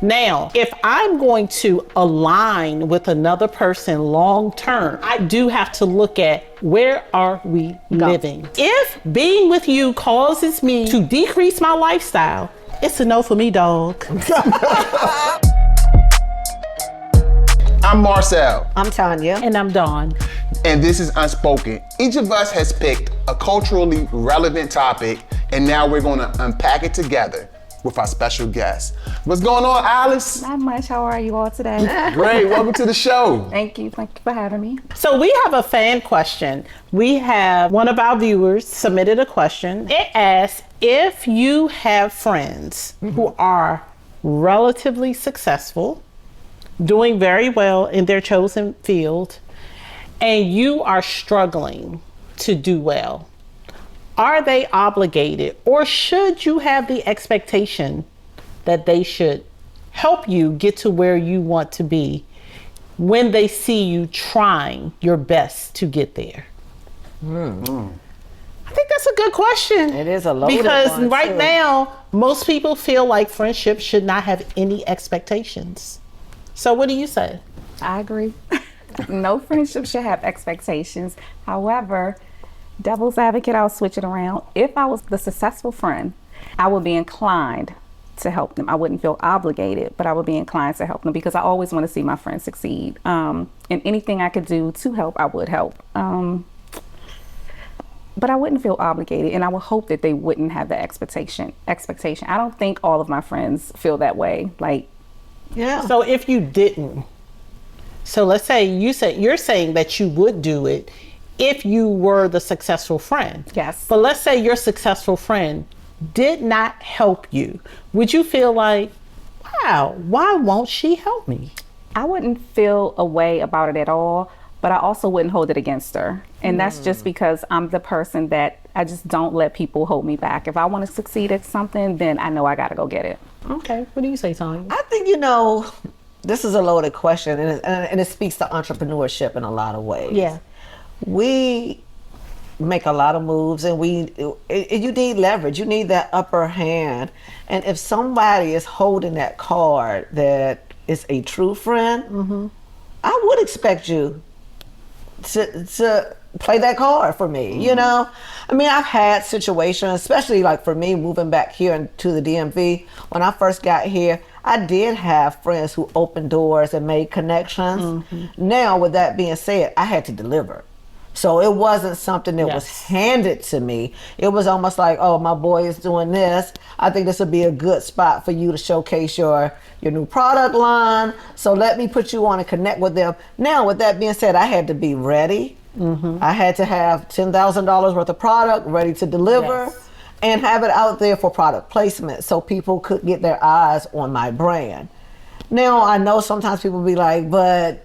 Now, if I'm going to align with another person long term, I do have to look at where are we living. If being with you causes me to decrease my lifestyle, it's a no for me, dog. I'm Marcel. I'm Tanya. And I'm Dawn. And this is Unspoken. Each of us has picked a culturally relevant topic, and now we're going to unpack it together with our special guest. What's going on, Alice? Not much. How are you all today? Great. Welcome to the show. Thank you. Thank you for having me. So we have a fan question. We have one of our viewers submitted a question. It asks, if you have friends who are relatively successful, doing very well in their chosen field, and you are struggling to do well, are they obligated, or should you have the expectation that they should help you get to where you want to be when they see you trying your best to get there? I think that's a good question. It is a loaded because one, right too. now, most people feel like friendships should not have any expectations. So what do you say? I agree. No friendship should have expectations. However, devil's advocate, I'll switch it around. If I was the successful friend, I would be inclined to help them. I wouldn't feel obligated, but I would be inclined to help them because I always want to see my friends succeed. And anything I could do to help, I would help. But I wouldn't feel obligated, and I would hope that they wouldn't have the expectation. I don't think all of my friends feel that way. So if you didn't, so let's say you're saying that you would do it if you were the successful friend. Yes. But let's say your successful friend did not help you. Would you feel like, wow, why won't she help me? I wouldn't feel a way about it at all, but I also wouldn't hold it against her. And that's just because I'm the person that I just don't let people hold me back. If I want to succeed at something, then I know I got to go get it. Okay, what do you say, Tanya? I think, this is a loaded question, and it speaks to entrepreneurship in a lot of ways. Yeah. We make a lot of moves, and you need leverage. You need that upper hand. And if somebody is holding that card that is a true friend, I would expect you to play that card for me, I mean, I've had situations, especially like for me moving back here into the DMV. When I first got here, I did have friends who opened doors and made connections. Now, with that being said, I had to deliver. So it wasn't something that was handed to me. It was almost like, oh, my boy is doing this. I think this would be a good spot for you to showcase your new product line. So let me put you on and connect with them. Now, with that being said, I had to be ready. I had to have $10,000 worth of product ready to deliver and have it out there for product placement so people could get their eyes on my brand. Now, I know sometimes people be like, but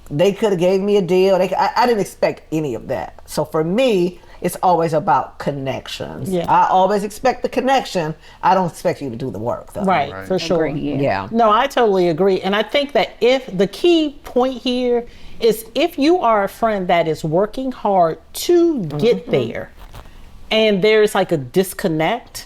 they could have gave me a deal. I didn't expect any of that. So for me, it's always about connections. Yeah. I always expect the connection. I don't expect you to do the work, though. Right, for sure. Agree, Yeah. No, I totally agree. And I think that if the key point here is if you are a friend that is working hard to get there and there's like a disconnect,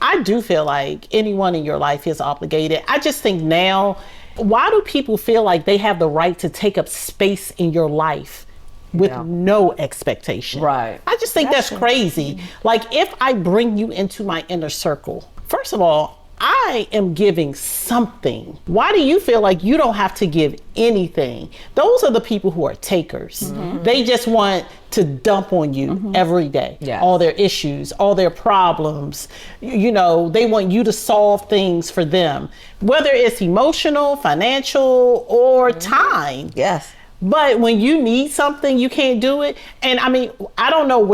I do feel like anyone in your life is obligated. I just think now, why do people feel like they have the right to take up space in your life with no expectation? Right. I just think that's crazy. Like, if I bring you into my inner circle, first of all, I am giving something. Why do you feel like you don't have to give anything? Those are the people who are takers. They just want to dump on you every day. Yes. All their issues, all their problems. They want you to solve things for them, whether it's emotional, financial, or time. Yes. But when you need something, you can't do it. And I mean, I don't know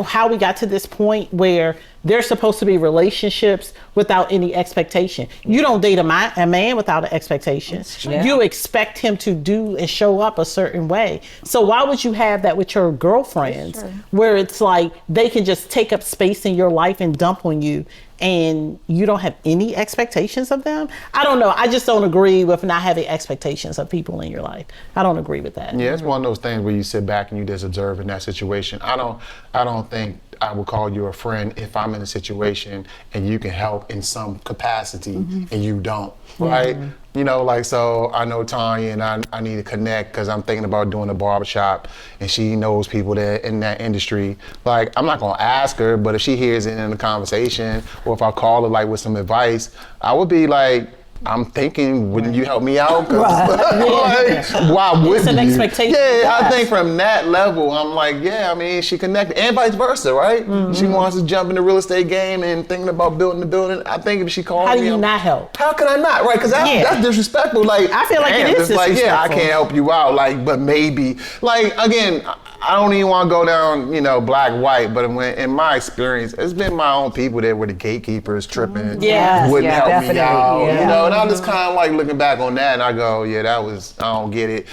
how we got to this point where there's supposed to be relationships without any expectation. You don't date a man without an expectation. Yeah. You expect him to do and show up a certain way. So why would you have that with your girlfriends where it's like they can just take up space in your life and dump on you and you don't have any expectations of them? I don't know. I just don't agree with not having expectations of people in your life. I don't agree with that. Yeah, it's one of those things where you sit back and you just observe in that situation. I don't think I would call you a friend if I'm in a situation and you can help in some capacity and you don't, right? You know, like, so I know Tanya and I need to connect because I'm thinking about doing a barbershop and she knows people that in that industry. Like, I'm not gonna ask her, but if she hears it in the conversation or if I call her like with some advice, I would be like, I'm thinking, wouldn't you help me out? Like, why wouldn't It's an you? expectation. Yeah, I think from that level, I'm like, yeah, I mean, she connected, and vice versa, right? She wants to jump in the real estate game and thinking about building the building. I think if she called How me, do you not help? How can I not? Right? Because that's disrespectful. Like, I feel like it damn, is it's like, yeah, I disrespectful. can't help you out. Like, but maybe, like, again, I don't even want to go down, you know, black, white, but in my experience, it's been my own people that were the gatekeepers tripping, Yes, wouldn't help me definitely, out, yeah. you know, and I'm just kind of like looking back on that and I go, yeah, that was, I don't get it.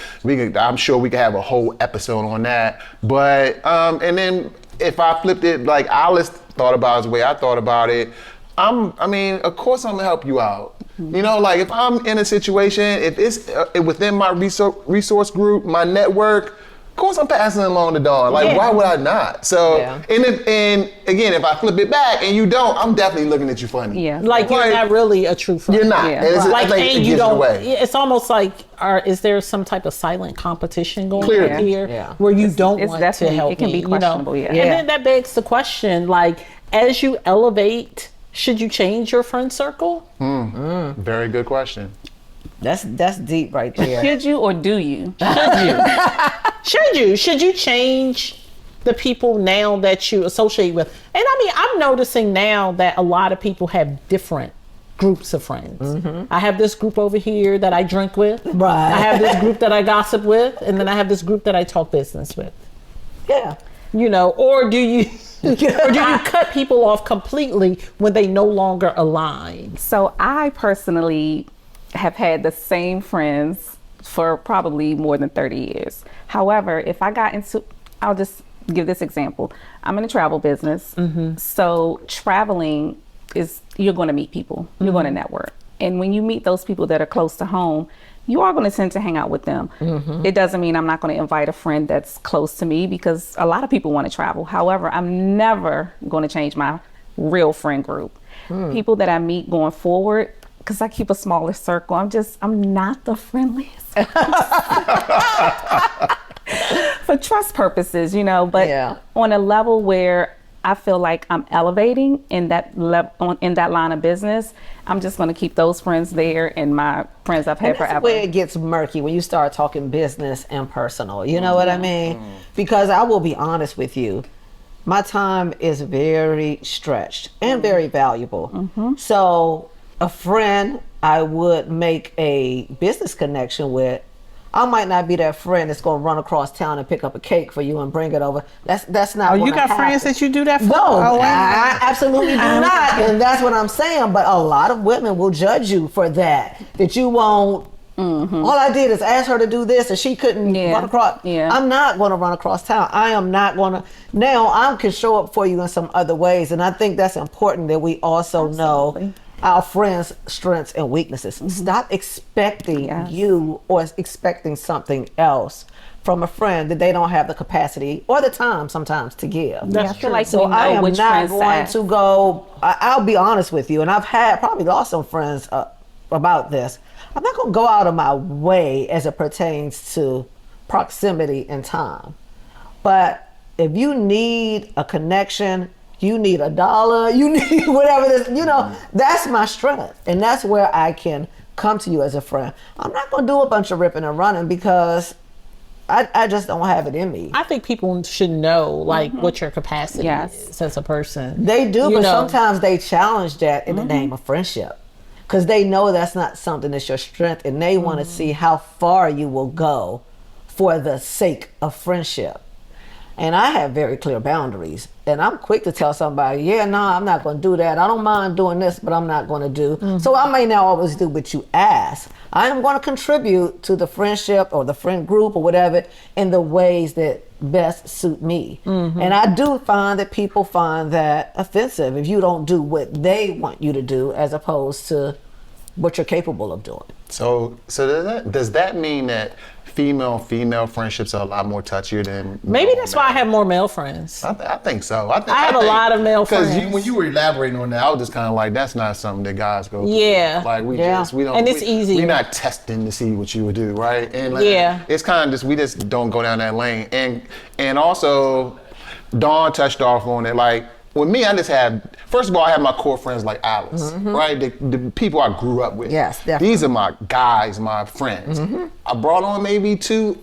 I'm sure we could have a whole episode on that, but, and then if I flipped it like Alice thought about it the way I thought about it, I mean, of course I'm gonna help you out. You know, like if I'm in a situation, if it's within my resource group, my network, of course I'm passing along the dawn. Like, why would I not? So, and again, if I flip it back and you don't, I'm definitely looking at you funny. Yeah. Like you're not really a true friend. You're not. Yeah. And it's, Like, I think and it you gives it don't. away. It's almost like, is there some type of silent competition going Clearly. on here Yeah. where you don't it's want to definitely- help it can me? be You know? questionable, yeah. And Yeah. then that begs the question: like, as you elevate, should you change your friend circle? Very good question. That's deep right there. Should you or do you? Should you change the people now that you associate with? And I mean, I'm noticing now that a lot of people have different groups of friends. I have this group over here that I drink with. Right. I have this group that I gossip with, and then I have this group that I talk business with. Yeah. You know, or do you cut people off completely when they no longer align? So I personally have had the same friends for probably more than 30 years. However, if I got into, I'll just give this example. I'm in a travel business. So traveling is, you're going to meet people, you're going to network. And when you meet those people that are close to home, you are going to tend to hang out with them. It doesn't mean I'm not going to invite a friend that's close to me because a lot of people want to travel. However, I'm never going to change my real friend group. People that I meet going forward, because I keep a smaller circle, I'm not the friendliest. For trust purposes, you know, but on a level where I feel like I'm elevating in that in that line of business, I'm just going to keep those friends there and my friends I've had And that's forever. where it gets murky when you start talking business and personal. You know what I mean? Because I will be honest with you, my time is very stretched and very valuable. So a friend I would make a business connection with, I might not be that friend that's going to run across town and pick up a cake for you and bring it over. That's not. Oh, you gonna got happen. friends that you do that for? No, Oh, wow. I absolutely do not, and that's what I'm saying. But a lot of women will judge you for that. That you won't. All I did is ask her to do this, and she couldn't run across. I'm not going to run across town. I am not going to. Now I can show up for you in some other ways, and I think that's important that we also know our friends' strengths and weaknesses. Stop expecting you or expecting something else from a friend that they don't have the capacity or the time sometimes to give. I feel like So we know I am which not friends going to go. I'll be honest with you, and I've probably lost some friends about this. I'm not going to go out of my way as it pertains to proximity and time. But if you need a connection, you need $1, you need whatever this, you know, that's my strength. And that's where I can come to you as a friend. I'm not going to do a bunch of ripping and running because I just don't have it in me. I think people should know, like, what your capacity is as a person. They do, You but know. sometimes they challenge that in the name of friendship. Because they know that's not something that's your strength, and they want to see how far you will go for the sake of friendship. And I have very clear boundaries. And I'm quick to tell somebody, yeah, no, I'm not going to do that. I don't mind doing this, but I'm not going to do. So I may not always do what you ask. I am going to contribute to the friendship or the friend group or whatever in the ways that best suit me. And I do find that people find that offensive if you don't do what they want you to do as opposed to what you're capable of doing. So does that mean that female friendships are a lot more touchier than Maybe that's why I have more male friends. I think so. I have a lot of male friends. Because when you were elaborating on that, I was just kind of like, that's not something that guys go through. Yeah. Like we don't. And it's easy. We're not testing to see what you would do, right? And like, it's kind of just we just don't go down that lane. And also, Dawn touched off on it. Like with me, I just have. First of all, I have my core friends like Alice, right? The people I grew up with. Yes, definitely. These are my guys, my friends. I brought on maybe 2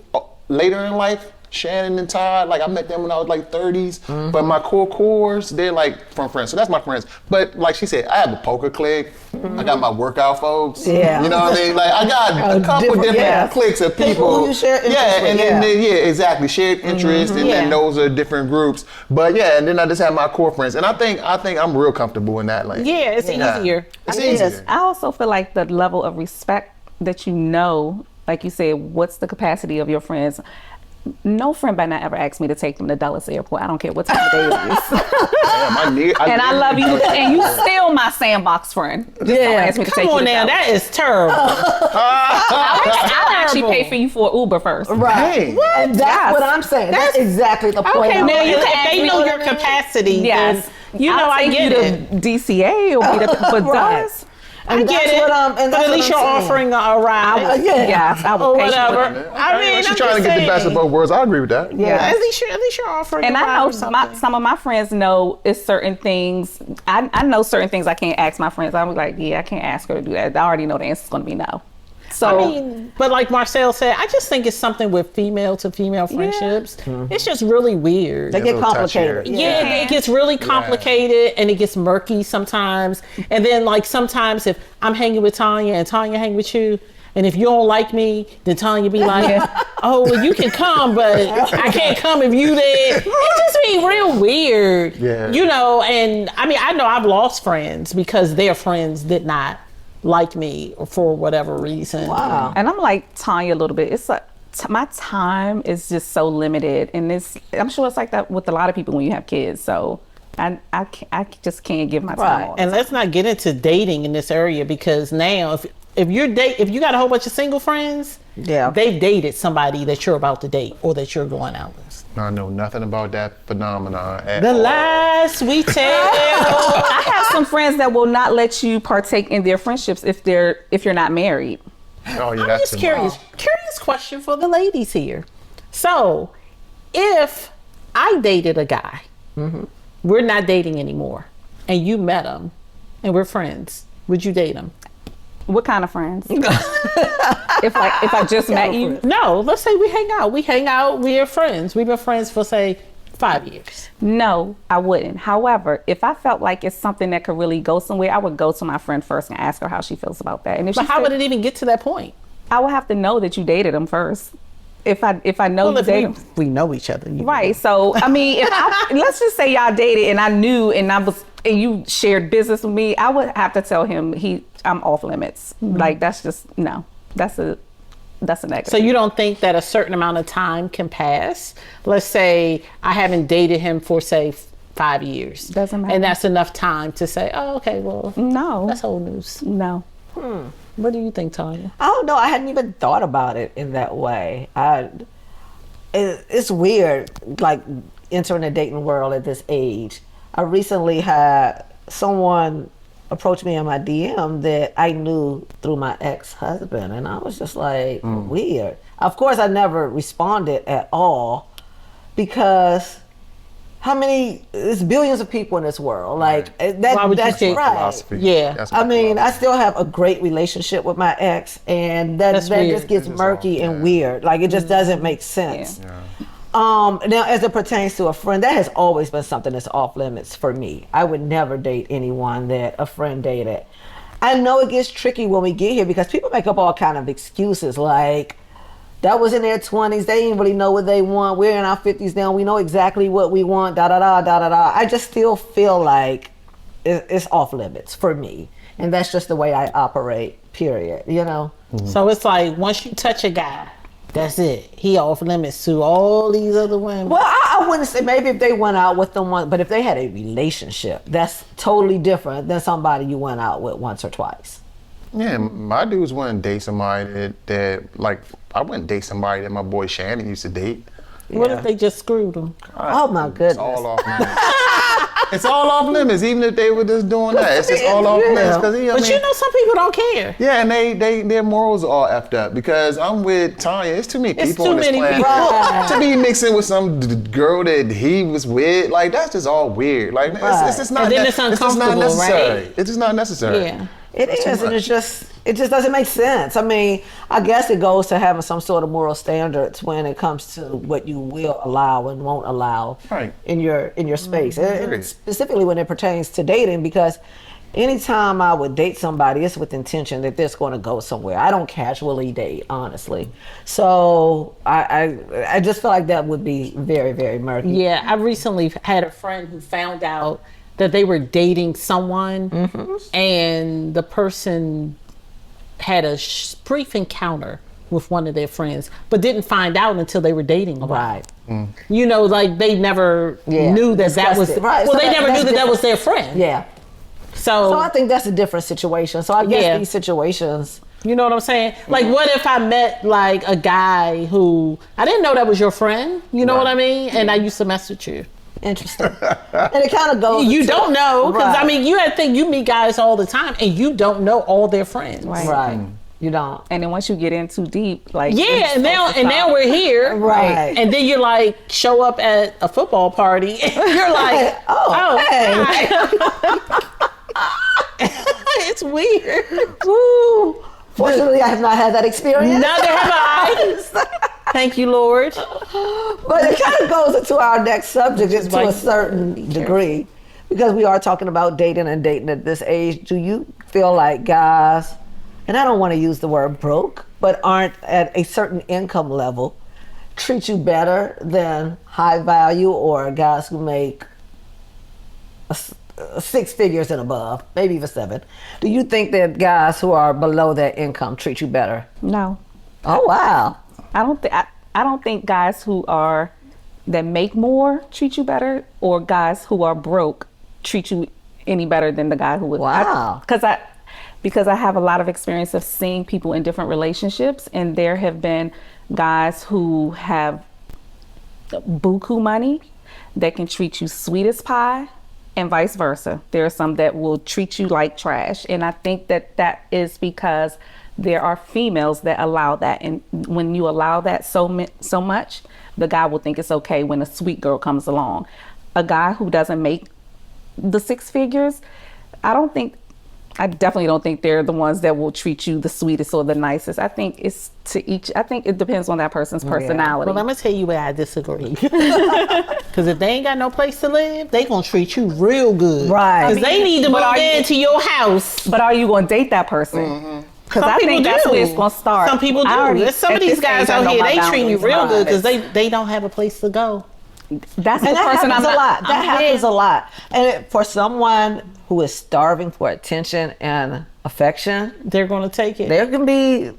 later in life, Shannon and Todd. Like I met them when I was like 30s. But my cores, they're like from friends. So that's my friends. But like she said, I have a poker clique. I got my workout folks. Yeah. You know what I mean? Like I got a couple different cliques of people. Who you share interests with, then exactly. Shared interests, and then those are different groups. But and then I just have my core friends. And I think I'm real comfortable in that lane. Yeah, it's easier. It's easier. I also feel like the level of respect that like you said, what's the capacity of your friends? No friend better not ever ask me to take them to Dulles Airport. I don't care what time of day it is. Damn, and I love you, and you still my sandbox friend. Just don't ask me to take Come you on to now, Dulles. that is terrible. I'll actually pay for you for an Uber first. Right. Dang. And that's what I'm saying. That's exactly the point. Okay, I'm now making. if they know your capacity, Yes. then you know I get it. To DCA or be but Right. Dulles. I get it. But at least you're offering a ride. Yes, I will Or pay whatever. I mean, she's I'm trying to just get the best of saying. both worlds. I agree with that. Yeah. At least you're offering And a I ride know or something. some of my friends know it's certain things. I know certain things I can't ask my friends. I'm like, I can't ask her to do that. I already know the answer's going to be no. So, I mean, but like Marcel said, I just think it's something with female to female friendships. It's just really weird. They get complicated. Yeah, it gets really complicated and it gets murky sometimes. And then like sometimes if I'm hanging with Tanya and Tanya hang with you, and if you don't like me, then Tanya be like, oh, well, you can come, but I can't come if you there. It just be real weird. Yeah. You know, and I mean, I know I've lost friends because their friends did not like me for whatever reason. Wow. and I'm like Tanya a little bit. It's like my time is just so limited, and I'm sure it's like that with a lot of people when you have kids. So I just can't give my time all the And let's not get into dating in this area because now if you got a whole bunch of single friends, they've dated somebody that you're about to date or that you're going out with. I know nothing about that phenomenon at The all. lies we tell. I have some friends that will not let you partake in their friendships if you're not married. Oh, yeah, I'm that's just curious. Curious question for the ladies here. So, if I dated a guy, we're not dating anymore, and you met him, and we're friends, would you date him? What kind of friends? if I just met you? No, let's say we hang out. We are friends. We've been friends for say 5 years. No, I wouldn't. However, if I felt like it's something that could really go somewhere, I would go to my friend first and ask her how she feels about that. And if But how would it even get to that point? I would have to know that you dated him first. If I know you dated him. we know each other. Right. So I mean, let's just say y'all dated and I knew and you shared business with me, I would have to tell him I'm off limits. Like that's just no. That's a negative. So you don't think that a certain amount of time can pass? Let's say I haven't dated him for say 5 years. Doesn't matter. And that's enough time to say, oh, okay, well, no. that's old news. No. What do you think, Tanya? I don't know. I hadn't even thought about it in that way. It's weird, like entering the dating world at this age. I recently had someone approach me in my DM that I knew through my ex-husband, and I was just like, weird. Of course, I never responded at all because there's billions of people in this world. Like Why would you that's think- right. Philosophy. Yeah. That's my I mean, I philosophy. still have a great relationship with my ex, and that That's just weird. gets It's murky all- and weird. Like it just doesn't make sense. Yeah. Now, as it pertains to a friend, that has always been something that's off limits for me. I would never date anyone that a friend dated. I know it gets tricky when we get here because people make up all kind of excuses like, that was in their 20s, they didn't really know what they want. We're in our 50s now, we know exactly what we want, da-da-da. I just still feel like it's off limits for me. And that's just the way I operate, period, you know? So it's like once you touch a guy, that's it. He off limits to all these other women. Well, I wouldn't say maybe if they went out with someone, but if they had a relationship, that's totally different than somebody you went out with once or twice. Yeah, my dudes wouldn't date somebody that like, I wouldn't date somebody that my boy Shannon used to date. What if they just screwed them? Oh my goodness. It's all off limits. It's all off limits, even if they were just doing that. It's just all off limits. Cause, But you know, some people don't care. yeah, and their morals are all effed up because I'm with Tanya. It's too many It's people too on this many planet. people. To be mixing with some girl that he was with, like that's just all weird. Like it's just not. And then it's just not uncomfortable, necessary. right? It's just not necessary. Yeah. It is, and it just doesn't make sense. I mean, I guess it goes to having some sort of moral standards when it comes to what you will allow and won't allow Right. in your space, and Right. specifically when it pertains to dating. Because anytime I would date somebody, it's with intention that this going to go somewhere. I don't casually date, honestly. So I just feel like that would be very, very murky. Yeah, I recently had a friend who found out that they were dating someone and the person had a brief encounter with one of their friends, but didn't find out until they were dating a while. Right. You know, like they never Yeah. knew that Discussed was, it. Right. well, So they never that's knew that was different. their friend. Yeah. So I think that's a different situation. So I guess Yeah. these situations. You know what I'm saying? Like, what if I met like a guy who I didn't know that was your friend? You know what I mean? And I used to mess with you. Interesting. And it kind of goes. You into- don't know, because I Right. mean, you had to think you meet guys all the time, and you don't know all their friends. Right. Right. You don't. And then once you get in too deep, like Yeah, it's and now we're here, Right. And then you like show up at a football party, and you're like, Oh, hey. hi. It's weird. Woo. Fortunately, I have not had that experience. Neither have I. Thank you, Lord. But it kind of goes into our next subject to a certain degree, because we are talking about dating and dating at this age. Do you feel like guys, and I don't want to use the word broke, but aren't at a certain income level, treat you better than high value or guys who make six figures and above, maybe even seven? Do you think that guys who are below that income treat you better? No. Oh, wow. I don't think guys that make more treat you better, or guys who are broke treat you any better than the guy who would. Wow. Because I have a lot of experience of seeing people in different relationships, and there have been guys who have buku money that can treat you sweet as pie, and vice versa. There are some that will treat you like trash, and I think that is because there are females that allow that, and when you allow that so much, the guy will think it's okay when a sweet girl comes along. A guy who doesn't make the six figures, I definitely don't think they're the ones that will treat you the sweetest or the nicest. I think it's to each. I think it depends on that person's personality. Well, I'm gonna tell you where I disagree. Because if they ain't got no place to live, they gonna treat you real good. Right. Because they need to But move are you- into your house. But are you going to date that person? Because Some I people think that's do. where it's going to start. Some people do. I already- There's some of at these this guys age, I out know here, my they treat you boundaries real and good because limits. they don't have a place to go. That's the And that person happens I'm a not. lot. That happens a lot. And for someone who is starving for attention and affection, They're gonna take it. there can be,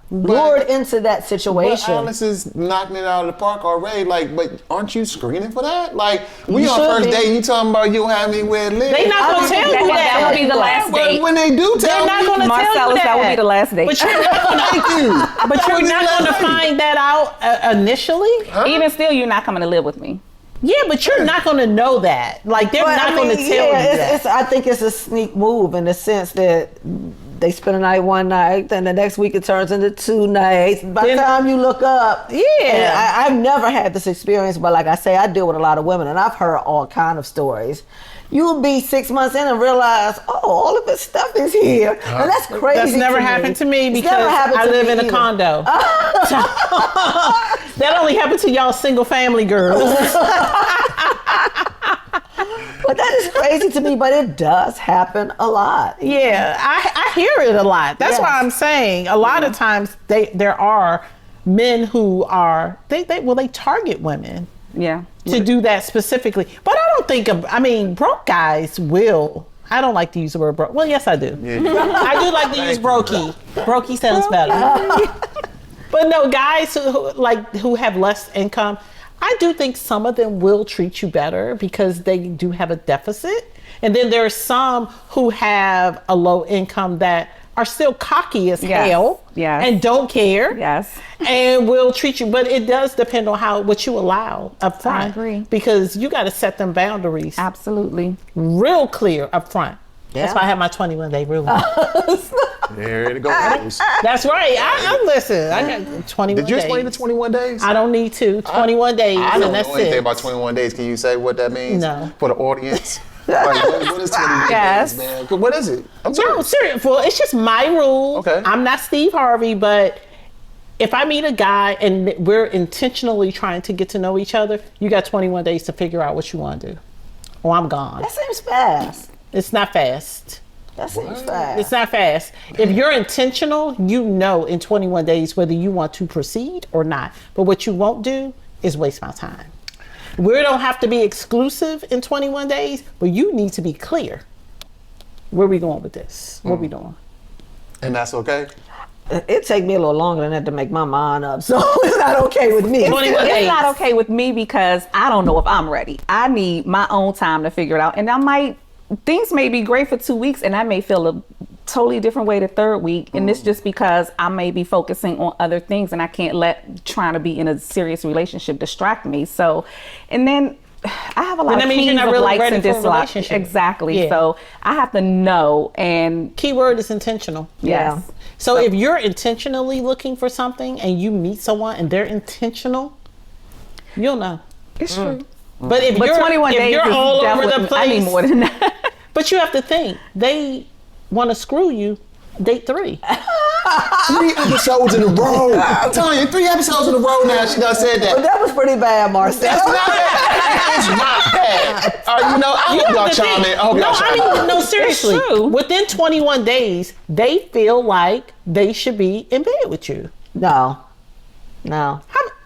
lured into that But situation. Alice is knocking it out of the park already. Like, but aren't you screening for that? Like, we You on should first be. date and you talking about you don't have anywhere to live. They not gonna tell you that. That would be the last Well, date. when they do They're tell not me, gonna tell you Marcellus, that. that would be the last date. But you're not gonna, thank you. but you're That would be not the last gonna date. find that out initially. Even still, you're not coming to live with me. Yeah, but you're not gonna know that. Like they're But, not I mean, gonna tell you that. I think it's a sneak move in the sense that they spend a night one night, then the next week it turns into 2 nights. By the Then- time you look up, Yeah. and I've never had this experience, but like I say, I deal with a lot of women, and I've heard all kind of stories. You'll be 6 months in and realize, all of this stuff is here, and that's crazy. That's never to happened me. to me It's because never happened I to live me in a either. condo. That only happened to y'all single family girls. But that is crazy to me, but it does happen a lot. Yeah, I hear it a lot. That's why Yes. I'm saying a lot of times there are men who are they target women Yeah. to do that specifically. But I don't think broke guys will. I don't like to use the word broke. Well, yes, I do. I do like to use brokey. Brokey sounds better. But no, guys who have less income, I do think some of them will treat you better because they do have a deficit. And then there are some who have a low income that are still cocky as Yes. hell Yes. and don't care. Yes. And will treat you, but it does depend on what you allow up front. I agree. Because you got to set them boundaries Absolutely. real clear up front. That's Yeah. why I have my 21-day rule. There it goes. That's right. I listen. I got 21 Did you days. explain the 21 days? I don't need to. 21 days, I don't and that's know anything it. about 21 days. Can you say what that means? No. For the audience? Like, what is 21 Yes. days, man? What is it? I'm No, serious. serious. Well, it's just my rule. Okay. I'm not Steve Harvey, but if I meet a guy and we're intentionally trying to get to know each other, you got 21 days to figure out what you want to do. Or I'm gone. That seems fast. It's not fast. That seems fast. It's not fast. If you're intentional, you know in 21 days whether you want to proceed or not. But what you won't do is waste my time. We don't have to be exclusive in 21 days, but you need to be clear. Where we going with this? What we doing? And that's okay? It take me a little longer than that to make my mind up, so it's not okay with me. 21 days. It's not okay with me because I don't know if I'm ready. I need my own time to figure it out. And things may be great for 2 weeks and I may feel a totally different way the third week. And it's just because I may be focusing on other things and I can't let trying to be in a serious relationship distract me. So, and then I have a lot Then that of means you're keys not of really likes ready and for a dislikes. relationship. Exactly. Yeah. So I have to know. And Keyword is intentional. Yeah. yes. So if you're intentionally looking for something and you meet someone and they're intentional, you'll know. It's true. But if But you're, 21 if days you're is all over the definitely- I need place, more than that. but you have to think they want to screw you. Date 3. 3 episodes in a row. I'm telling you, 3 episodes in a row now. She done said But that. that was pretty bad, Marcel. That's not bad. It's not bad. You know, I hope y'all chime in. I hope y'all chime in. No, seriously. true. Within 21 days, they feel like they should be in bed with you. No.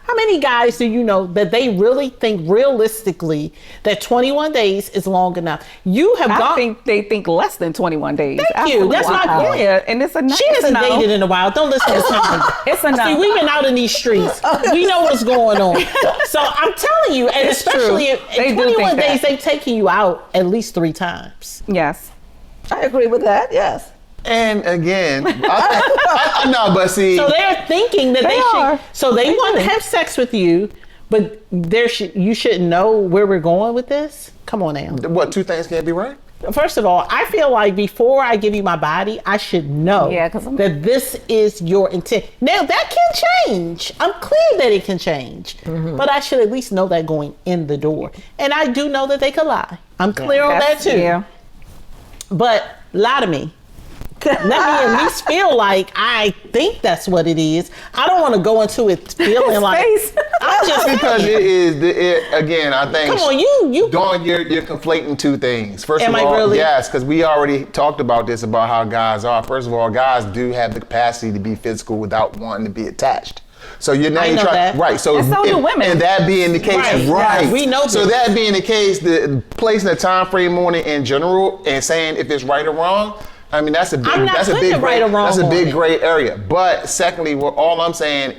How many guys do you know that they really think realistically that 21 days is long enough? You have I gone. think they think less than 21 days. Thank you. That's my Absolutely. point. Yeah, and it's a no. She it's a hasn't no. dated in a while. Don't listen to Tommy. It's a no. See, we've been out in these streets. We know what's going on. So I'm telling you, and It's especially true. They in do 21 think days, that. they've taken you out at least 3 times. Yes. I agree with that, yes. And again, I know, but see, So they're thinking that they are. should. So they want to have sex with you, but you shouldn't know where we're going with this. Come on now. what, 2 things can't be right? First of all, I feel like before I give you my body, I should know Yeah, 'cause I'm- that this is your intent. Now that can change. I'm clear that it can change, but I should at least know that going in the door. And I do know that they could lie. I'm clear on that That's- too. Yeah. But lie to me. Let me at least feel like I think that's what it is. I don't want to go into it feeling like face. I'm just Because it is, again, I think. Come on, you. Dawn, you're conflating 2 things. First Am of I all, really? yes, because we already talked about this, about how guys are. First of all, guys do have the capacity to be physical without wanting to be attached. So you're now I know that. right. So And so do women. And that being the case, Right, right? yeah, we know So this. that being the case, the placing a time frame on it in general and saying if it's right or wrong. I mean, that's a big, I'm not that's a putting big, it right or wrong that's a on big it. gray area. But secondly, what all I'm saying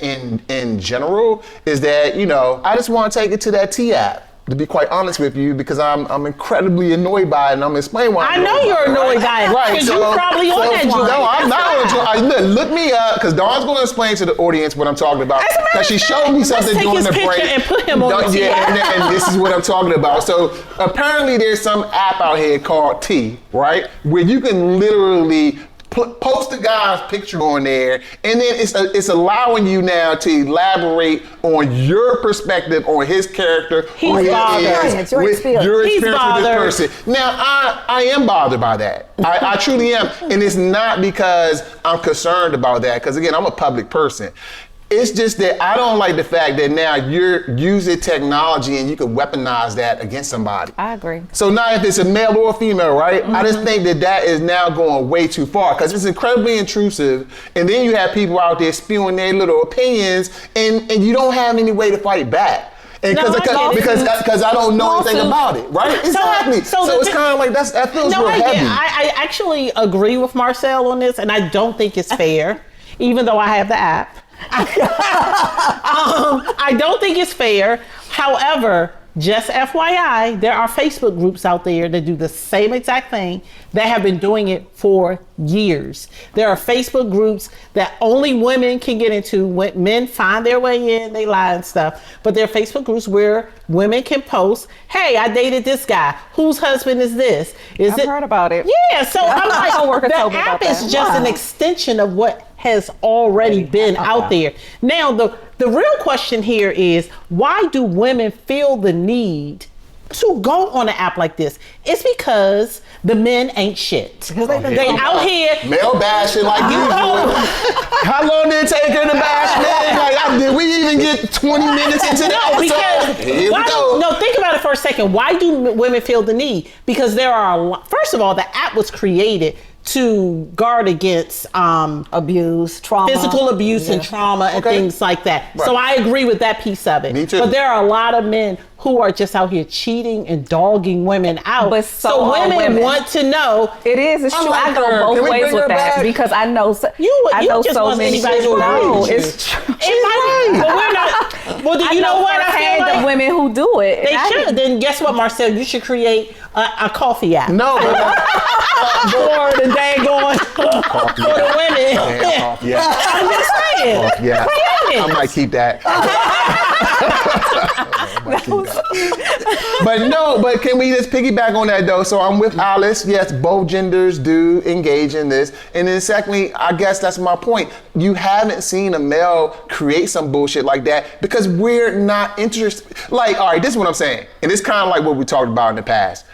in general is that I just want to take it to that T app. To be quite honest with you, because I'm incredibly annoyed by it, and I'm explaining why. I know you're annoyed by it, Right? because you're probably on that joint. No, I'm not on the joint. Look me up, because Dawn's going to explain to the audience what I'm talking about. As a matter Because she of showed me fact, something let's take during his the picture break. and put him on the T app. And this is what I'm talking about. So apparently, there's some app out here called T, right, where you can literally post the guy's picture on there, and then it's allowing you now to elaborate on your perspective on his character, He's who he bothered. is, Your with experience. your He's experience with bothered. this person. Now, I am bothered by that. I truly am, and it's not because I'm concerned about that. Because again, I'm a public person. It's just that I don't like the fact that now you're using technology and you can weaponize that against somebody. I agree. So now if it's a male or a female, right? I just think that is now going way too far because it's incredibly intrusive. And then you have people out there spewing their little opinions and you don't have any way to fight back. And No, I get it. because I don't know anything Lawsuit. about it, right? Exactly. So the it's thi- kind of like that feels No, real I get it. heavy. I actually agree with Marcel on this, and I don't think it's fair, even though I have the app. I don't think it's fair. However, just FYI, there are Facebook groups out there that do the same exact thing that have been doing it for years. There are Facebook groups that only women can get into. When men find their way in, they lie and stuff. But there are Facebook groups where women can post, hey, I dated this guy. Whose husband is this? I've heard about it. Yeah, so I'm like, coworker the told me app about is that. just an extension of what has already been out there. Now, the real question here is, why do women feel the need to go on an app like this? It's because the men ain't shit. Because They out here. Male bashing like usual. How long did it take her to bash men? Like, did we even get 20 minutes into the No, episode? because Here we go. no, think about it for a second. Why do women feel the need? Because there are a lot. First of all, the app was created to guard against abuse, trauma, physical abuse and trauma and Okay. things like that. Right. So I agree with that piece of it. Me too. But there are a lot of men who are just out here cheating and dogging women out. But so are women. want to know. It is. It's true. like I go her. Can both we ways bring her with that back? because I know. You I know just so want many. anybody to agree No, with you. it's true. It might be, but we're not. Well, do you know what I feel firsthand like? the women who do it. They And I- should. Then guess what, Marcel? You should create a coffee app. No, but For the daggone for the women. yeah. I'm just saying. Yeah. Create it. I might keep that. But can we just piggyback on that though? So I'm with Alice. Yes, both genders do engage in this. And then secondly, I guess that's my point. You haven't seen a male create some bullshit like that because we're not interested. Like, all right, this is what I'm saying. And it's kind of like what we talked about in the past.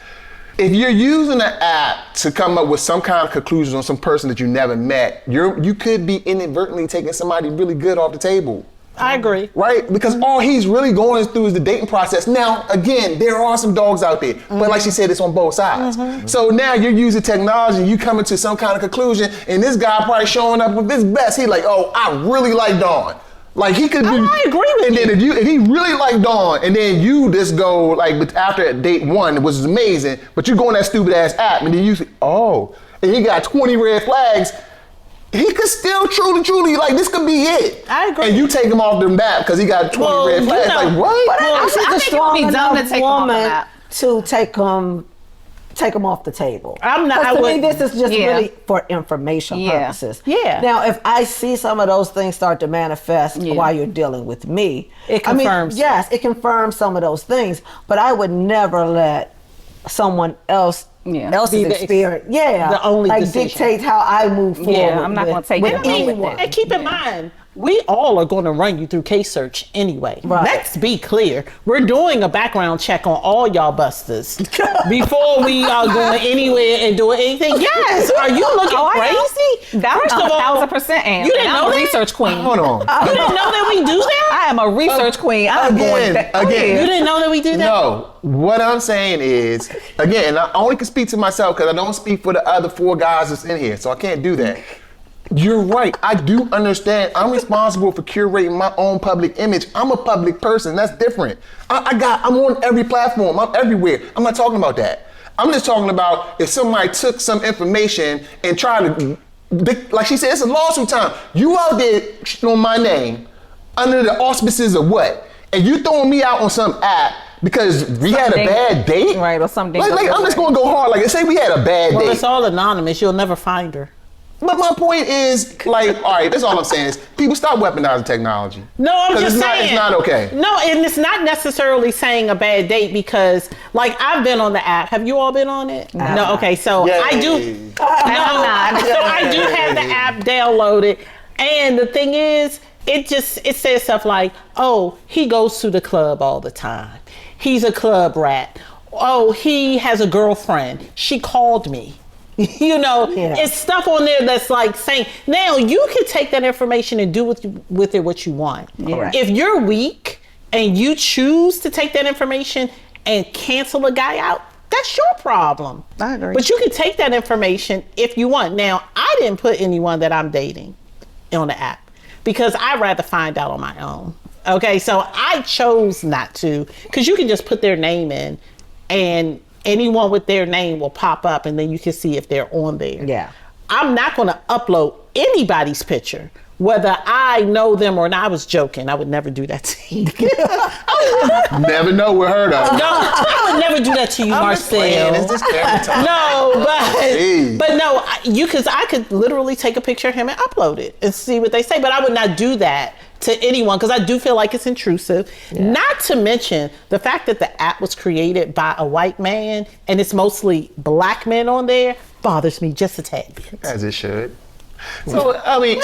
If you're using an app to come up with some kind of conclusions on some person that you never met, you could be inadvertently taking somebody really good off the table. I agree. Right? Because all he's really going through is the dating process. Now, again, there are some dogs out there, but like she said, it's on both sides. So now you're using technology, you coming to some kind of conclusion, and this guy probably showing up with his best. He like, oh, I really like Dawn. Like he could be. I agree with and you. then if he really liked Dawn, and then you just go like after date one, which is amazing, but you go on that stupid ass app, and then you say, oh, and he got 20 red flags. He could still truly, like this could be it. I agree. And you take him off the map because he got 20 red flags. Like what? But I think I a think it strong would be dumb to enough take 'em off the woman map. to take them off the table. I'm not- 'Cause I to me, wouldn't. this is just Yeah. really for information Yeah. purposes. Yeah. Now, if I see some of those things start to manifest Yeah. while you're dealing with me, It I mean, confirms. yes, it confirms some of those things. But I would never let someone else's Be the experience, the only like decision. dictate how I move forward. I'm not with- gonna take with it away with anyone. And keep in mind, we all are going to run you through case search anyway. Right. Let's be clear. We're doing a background check on all y'all busters before we are going anywhere and doing anything. Yes. Are you looking Oh, I crazy? know. That First of all, 1,000% am. you didn't And know I'm a that? research queen. Hold on. You didn't know that we do that? I am a research queen. I'm going back. Again. You didn't know that we do that? No, what I'm saying is, again, and I only can speak to myself because I don't speak for the other 4 guys that's in here, so I can't do that. You're right. I do understand. I'm responsible for curating my own public image. I'm a public person. That's different. I'm on every platform. I'm everywhere. I'm not talking about that. I'm just talking about if somebody took some information and tried to, like she said, it's a lawsuit time. You out there on my name under the auspices of what? And you throwing me out on some app because we had a Something- bad date? right, or something Like, goes I'm just away. going to go hard. Like, say we had a bad Well, date. it's all anonymous. You'll never find her. But my point is, like, all right, that's all I'm saying is people stop weaponizing technology. No, I'm 'Cause just it's saying. Not, it's not okay. No, and it's not necessarily saying a bad date because, like, I've been on the app. Have you all been on it? No. Okay, so Yay. I do. No, so I do have the app downloaded, and the thing is, it says stuff like, "Oh, he goes to the club all the time. He's a club rat. Oh, he has a girlfriend. She called me." You know, Yeah. it's stuff on there that's like saying, now you can take that information and do with it what you want. Correct. If you're weak and you choose to take that information and cancel a guy out, that's your problem. I agree. But you can take that information if you want. Now, I didn't put anyone that I'm dating on the app because I'd rather find out on my own. Okay, so I chose not to because you can just put their name in and anyone with their name will pop up and then you can see if they're on there. Yeah. I'm not going to upload anybody's picture whether I know them or not. I was joking. I would never do that to you. Never know with her though. No, I would never do that to you, Marcel. It's just camera time. No, Hey. but no, because I could literally take a picture of him and upload it and see what they say. But I would not do that to anyone because I do feel like it's intrusive. Yeah. Not to mention the fact that the app was created by a white man and it's mostly black men on there bothers me just a tad bit. As it should. So, I mean,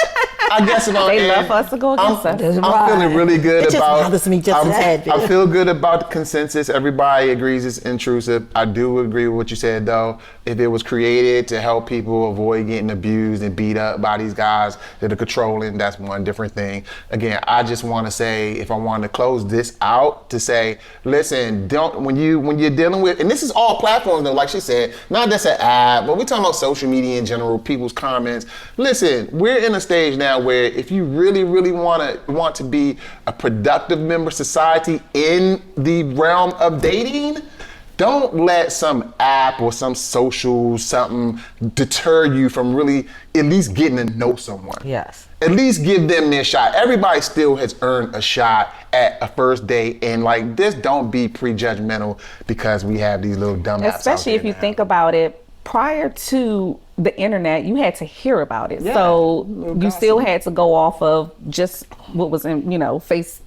I guess about They love us to go against us. I'm feeling really good It just about. bothers me just a tad bit. I feel good about the consensus. Everybody agrees it's intrusive. I do agree with what you said, though. If it was created to help people avoid getting abused and beat up by these guys that are controlling, that's one different thing. Again, I just want to say, if I want to close this out, to say, listen, don't when you're dealing with, and this is all platforms, though, like she said, not just an app, but we're talking about social media in general, people's comments. Listen, we're in a stage now where if you really, really want to be a productive member of society in the realm of dating, don't let some app or some social something deter you from really at least getting to know someone. Yes. At least give them their shot. Everybody still has earned a shot at a first date, and like this, don't be prejudgmental because we have these little dumb apps. Especially if you think about it, prior to the internet, you had to hear about it. Yeah. So you still had to go off of just what was in, face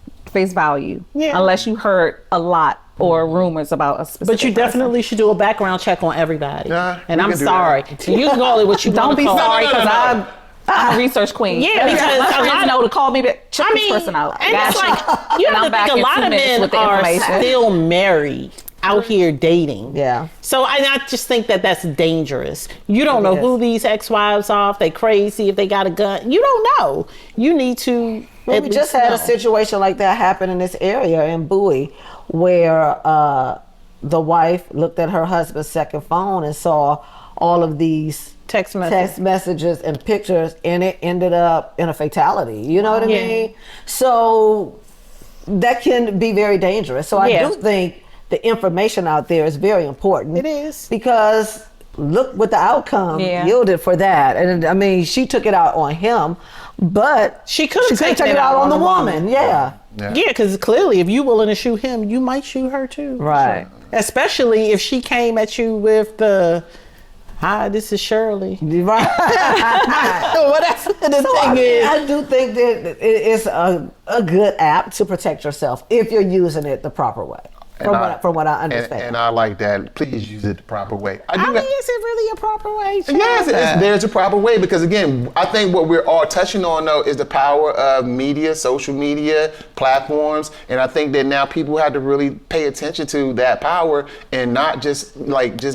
value. Yeah. Unless you heard a lot or rumors about a specific But you definitely should do a background check on everybody. Yeah, and we I'm can do sorry. You can call it what you Don't want be to call sorry it. because I'm a research queen. Yeah, because my a friends lot know to call me, but check this person out. And it's like, you And have I'm to think back a in lot 2 of minutes men with the are information. still married out here dating. Yeah. So I just think that that's dangerous. You don't know is. who these ex-wives are, if they crazy, if they got a gun. You don't know. You need to. Well, at we just least had know. a situation like that happen in this area in Bowie where the wife looked at her husband's second phone and saw all of these Text messages and pictures, and it ended up in a fatality. You know what I Yeah. mean? So that can be very dangerous. So I Yeah. do think the information out there is very important. It is. Because look what the outcome Yeah. yielded for that. And I mean, she took it out on him, but She could have taken taken it out on the woman. Yeah. Yeah. Yeah, because clearly, if you willing to shoot him, you might shoot her too. Right. Especially if she came at you with the, "Hi, this is Shirley." Right. Whatever the thing is. I do think that it's a good app to protect yourself if you're using it the proper way. From what I understand. And I like that. Please use it the proper way. I mean, is it really a proper way? Yes, there's a proper way because again, I think what we're all touching on though is the power of media, social media platforms, and I think that now people have to really pay attention to that power and not just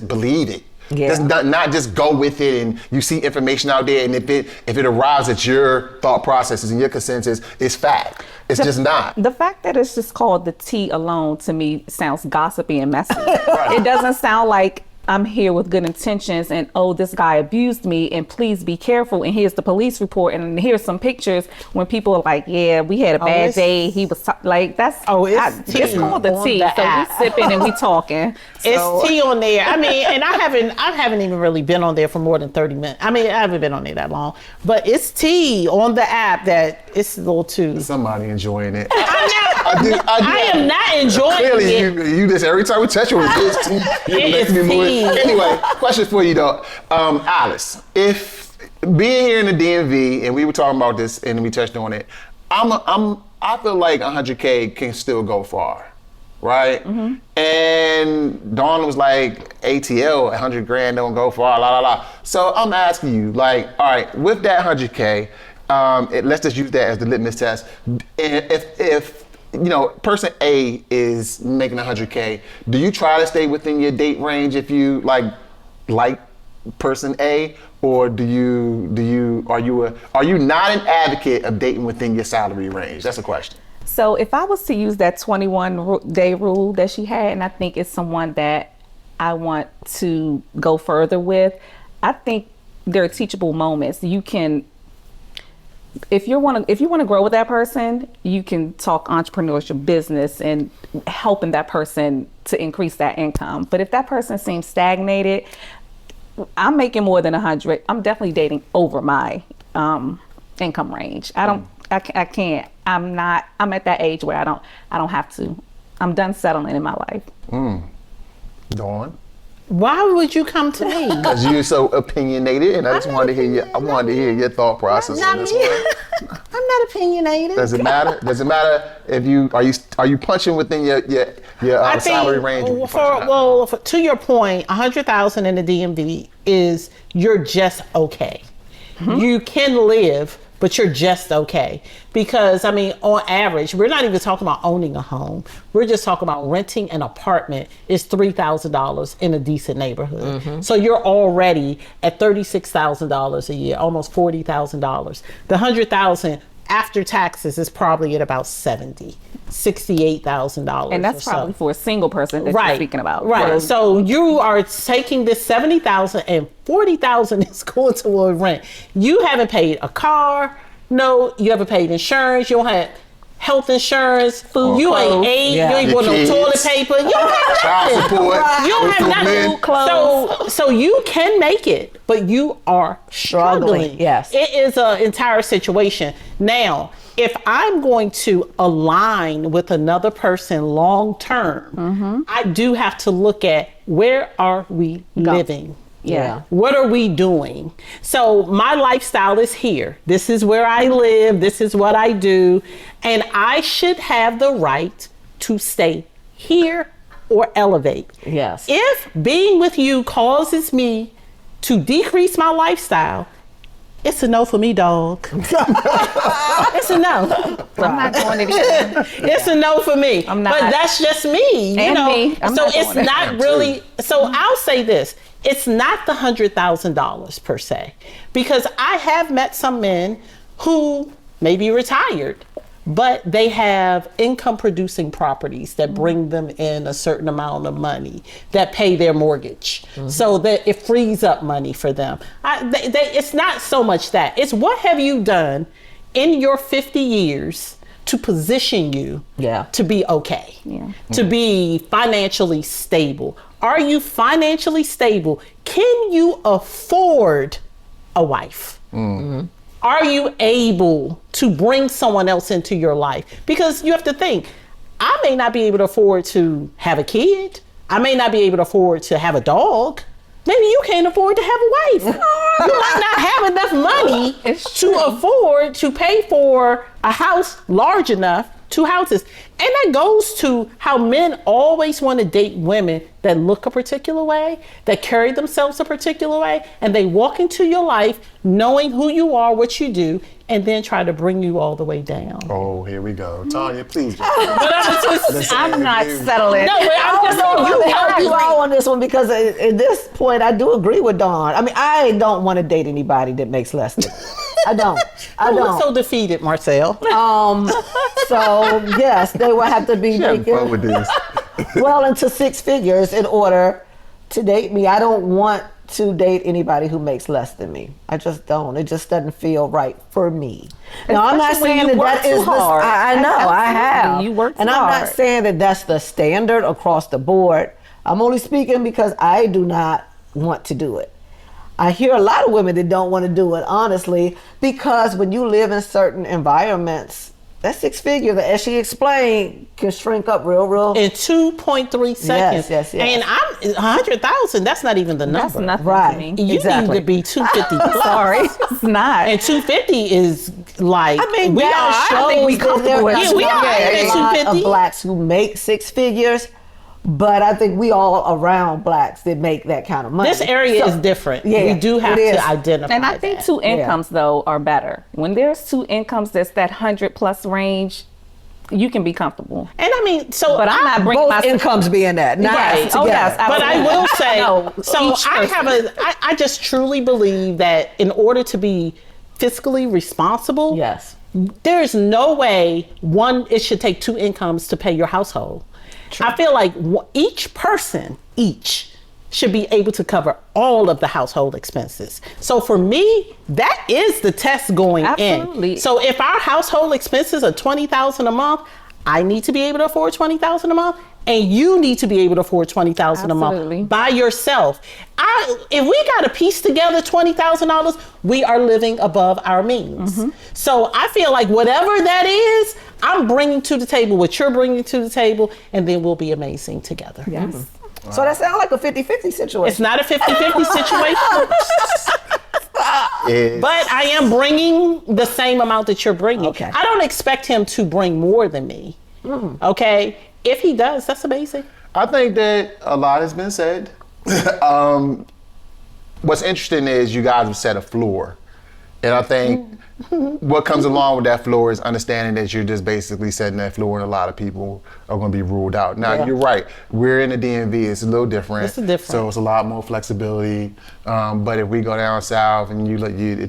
believe it. Yeah. Just not just go with it and you see information out there and if it arrives at your thought processes and your consensus, it's fact. It's just not. The fact that it's just called the tea alone to me sounds gossipy and messy. It doesn't sound like I'm here with good intentions and this guy abused me and please be careful and here's the police report and here's some pictures when people are like, yeah, we had a bad day. He was like, that's it's called the tea. So we sipping and we talking. It's tea on there. I mean, and I haven't even really been on there for more than 30 minutes. I mean, I haven't been on there that long, but it's tea on the app that it's a little too. Somebody enjoying it. I am not enjoying Clearly, it. you just every time we touch you, it's tea. It is tea. Anyway, question for you though, Alice. If being here in the DMV and we were talking about this and we touched on it, I feel like 100K can still go far, right? Mm-hmm. And Dawn was like, ATL, 100 grand don't go far, la la la. So I'm asking you, like, all right, with that 100K, let's just use that as the litmus test. If person A is making 100K, do you try to stay within your date range if you like person A, or are you not an advocate of dating within your salary range? That's a question. So if I was to use that 21-day rule that she had, and I think it's someone that I want to go further with, I think there are teachable moments. You can, if you want to grow with that person, you can talk entrepreneurship, business, and helping that person to increase that income. But if that person seems stagnated, I'm making more than 100. I'm definitely dating over my income range. I can't. I'm at that age where I don't have to. I'm done settling in my life. Dawn? Why would you come to me? Because you're so opinionated, and I just wanted to hear I wanted to hear your thought process on this one. I'm not opinionated. Does it matter? Does it matter if you are you punching within your salary range? To your point, 100,000 in the DMV is you're just okay. You can live, but you're just okay. Because, I mean, on average, we're not even talking about owning a home. We're just talking about renting an apartment is $3,000 in a decent neighborhood. So you're already at $36,000 a year, almost $40,000. The 100,000 after taxes is probably at about $68,000. And that's probably for a single person that you're speaking about. Right. So you are taking this 70,000 and 40,000 is going toward rent. You haven't paid a car. No, you haven't paid insurance. You don't have health insurance, food. You ain't ate. You ain't bought no toilet paper. You don't have nothing. Support. You don't have nothing. Clothes. So you can make it, but you are struggling. Yes. It is an entire situation. Now, if I'm going to align with another person long term, I do have to look at where are we living? Yeah. What are we doing? So my lifestyle is here. This is where I live. This is what I do. And I should have the right to stay here or elevate. Yes. If being with you causes me to decrease my lifestyle, it's a no for me, dog. It's a no. I'm not going anywhere. It's a no for me. I'm not. But that's just me. You And know? me. I'm so not it's doing it. not really. So I'll say this. It's not the $100,000 per se, because I have met some men who may be retired, but they have income producing properties that bring them in a certain amount of money that pay their mortgage. So that it frees up money for them. It's not so much that. It's what have you done in your 50 years to position you to be okay, to be financially stable. Are you financially stable? Can you afford a wife? Are you able to bring someone else into your life? Because you have to think, I may not be able to afford to have a kid. I may not be able to afford to have a dog. Maybe you can't afford to have a wife. You might not have enough money to afford to pay for a house large enough, 2 houses. And that goes to how men always want to date women that look a particular way, that carry themselves a particular way, and they walk into your life knowing who you are, what you do, and then try to bring you all the way down. Oh, here we go. Tanya, please. I'm not settling. No, but I'm just saying, you help you out on this one, because at this point I do agree with Dawn. I mean, I don't want to date anybody that makes less than me. I don't. Who's so defeated, Marcel? So yes, they will have to be Having fun making with this. well into 6 figures in order to date me. I don't want to date anybody who makes less than me. I just don't. It just doesn't feel right for me. Now, I'm not Especially when saying you that work that is too hard. I know, I Absolutely. have. You work and too I'm hard. not saying that that's the standard across the board. I'm only speaking because I do not want to do it. I hear a lot of women that don't want to do it, honestly, because when you live in certain environments, that 6 figure, as she explained, can shrink up real. In 2.3 seconds. Yes. And I'm 100,000. That's not even the number. That's nothing Right. to me. You Exactly. need to be 250 plus. Sorry, it's not. And 250 is like, I mean, we that are. shows I think we that comfortable with there it. We are a at lot 250. of blacks who make 6 figures, but I think we all around blacks that make that kind of money. This area So, is different. yeah, we do have it is. to identify And I think that. 2 incomes though are better. When there's 2 incomes that's that 100 plus range, you can be comfortable. And I mean, so But I'm not bringing both my incomes being that, not Yes. together. Oh, yes, But I will say, No, so each I person. I just truly believe that in order to be fiscally responsible, Yes. there's no way it should take 2 incomes to pay your household. I feel like each person should be able to cover all of the household expenses. So for me, that is the test going Absolutely. in. So if our household expenses are $20,000 a month, I need to be able to afford $20,000 a month, and you need to be able to afford $20,000 a Absolutely. month by yourself. If we got to piece together $20,000, we are living above our means. So I feel like whatever that is, I'm bringing to the table what you're bringing to the table, and then we'll be amazing together. Yes. So that sounds like a 50-50 situation. It's not a 50-50 situation. But I am bringing the same amount that you're bringing. Okay. I don't expect him to bring more than me. Okay? If he does, that's amazing. I think that a lot has been said. What's interesting is you guys have set a floor. And I think what comes along with that floor is understanding that you're just basically setting that floor and a lot of people are going to be ruled out. Now, you're right. We're in the DMV. It's a little different. It's different. So it's a lot more flexibility. But if we go down south and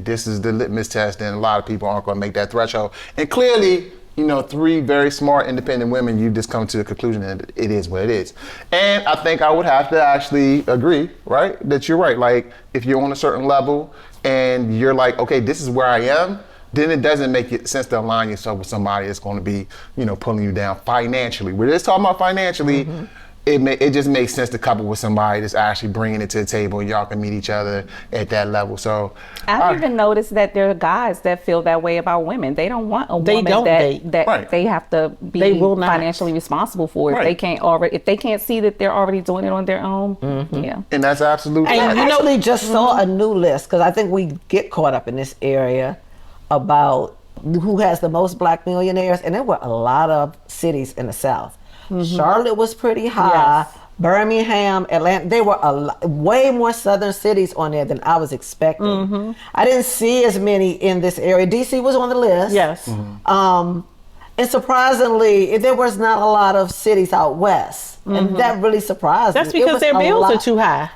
this is the litmus test, then a lot of people aren't going to make that threshold. And clearly, 3 very smart, independent women, you just come to the conclusion that it is what it is. And I think I would have to actually agree, right? That you're right. Like, if you're on a certain level and you're like, okay, this is where I am, then it doesn't make sense to align yourself with somebody that's going to be, pulling you down financially. We're just talking about financially. It just makes sense to couple with somebody that's actually bringing it to the table and y'all can meet each other at that level. So I've even noticed that there are guys that feel that way about women. They don't want a woman that Right. they have to be They will not. financially responsible for. Right. If they can't see that they're already doing it on their own. Yeah. and that's absolutely I right. actually just saw a new list because I think we get caught up in this area about who has the most black millionaires, and there were a lot of cities in the South. Charlotte was pretty high. Yes. Birmingham, Atlanta, they were way more southern cities on there than I was expecting. I didn't see as many in this area. DC was on the list. Yes. And surprisingly, there was not a lot of cities out west. And that really surprised That's me. It because was their a bills lot- are too high.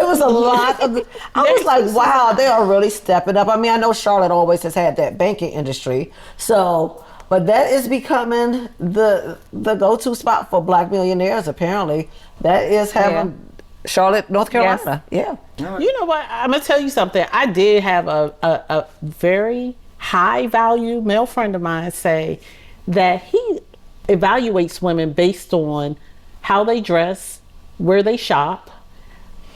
It was a lot of, I was like, wow, they are really stepping up. I mean, I know Charlotte always has had that banking industry. So, but that is becoming the go-to spot for black millionaires, apparently. That is having Charlotte, North Carolina. Yeah. You know what? I'm gonna tell you something. I did have a very high value male friend of mine say that he evaluates women based on how they dress, where they shop,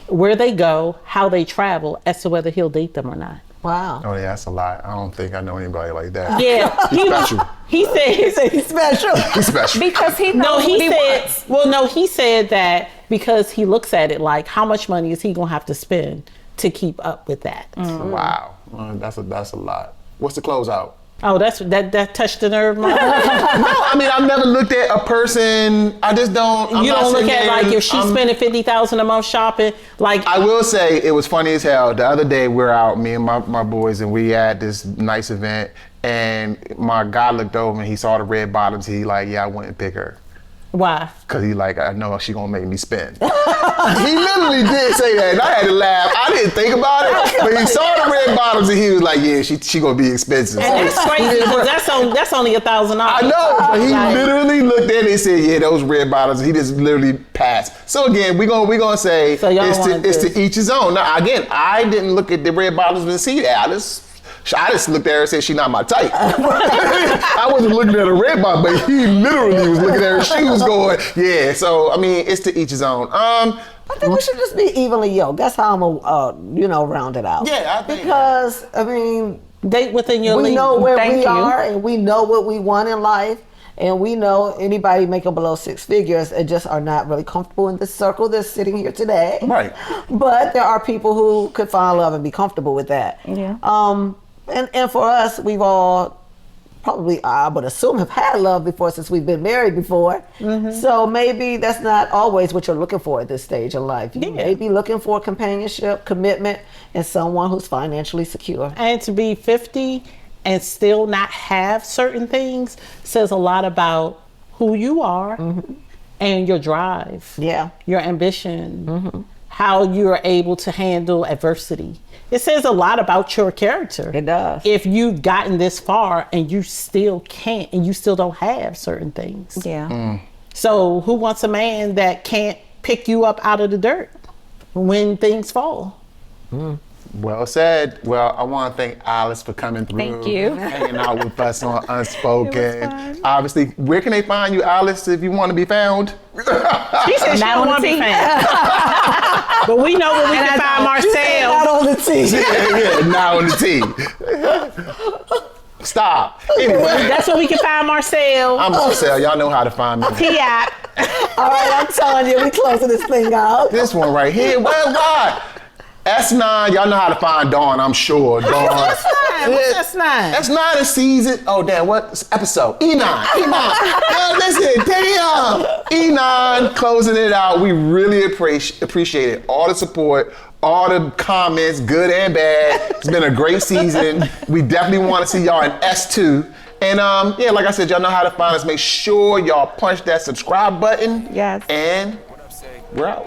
where they go, how they travel, as to whether he'll date them or not. Wow. Oh yeah, that's a lot. I don't think I know anybody like that. Yeah, He's special. He said He's special. He's special. Because he knows no. what He he said wants. well, no. He said that because he looks at it like how much money is he gonna have to spend to keep up with that. Wow, that's a lot. What's the closeout? Oh, that touched the nerve. Mom. No, I mean I've never looked at a person. I just don't. I'm You not don't look sitting at there like if she's and spending $50,000 a month shopping. Like I will say it was funny as hell. The other day we're out, me and my boys, and we had this nice event. And my guy looked over and he saw the red bottoms. He like, yeah, I wouldn't pick her. why? Cause he like, I know she gonna make me spend. He literally did say that, and I had to laugh. I didn't think about it, but he saw the red bottoms and he was like, yeah, she gonna be expensive. And that's crazy because that's only $1,000. I know, but he Like, literally looked at it and said, yeah, those red bottoms. He just literally passed. So again, we gonna say So y'all want it's this. to each his own. Now again, I didn't look at the red bottoms and see that. I just looked at her and said, she's not my type. I wasn't looking at her red bottom, but he literally was looking at her shoes going, yeah. So, I mean, it's to each his own. I think we should just be evenly yoked. That's how I'm gonna, round it out. Yeah, I think because I mean, date within your we league. know where Thank we you. are, and we know what we want in life, and we know anybody making below 6 figures and just are not really comfortable in this circle that's sitting here today. Right. But there are people who could find love and be comfortable with that. Yeah. And for us, we've all probably, I would assume, have had love before since we've been married before. So maybe that's not always what you're looking for at this stage in life. You may be looking for companionship, commitment, and someone who's financially secure. And to be 50 and still not have certain things says a lot about who you are and your drive. Yeah. Your ambition, how you're able to handle adversity. It says a lot about your character. It does. If you've gotten this far and you still can't and you still don't have certain things. Yeah. So who wants a man that can't pick you up out of the dirt when things fall? Well said. Well, I want to thank Alice for coming through. Thank you. Hanging out with us on Unspoken. It was fun. Obviously, where can they find you, Alice, if you want to be found? She said she Not don't on want to the be TV. found. But we know where we can find Marcel. Not on the TV. Yeah, now on the T. Stop. Anyway, That's where we can find Marcel. I'm Marcel. Y'all know how to find me. T.I. All right, I'm telling you, we closing this thing out. This one right here. Why? S9. Y'all know how to find Dawn, I'm sure. Dawn. What's S9? S9 is season. Oh, damn. What episode? E9. Yo, listen, damn. E9 closing it out. We really appreciate it. All the support, all the comments, good and bad. It's been a great season. We definitely want to see y'all in S2. And yeah, like I said, y'all know how to find us. Make sure y'all punch that subscribe button. Yes. And we're out.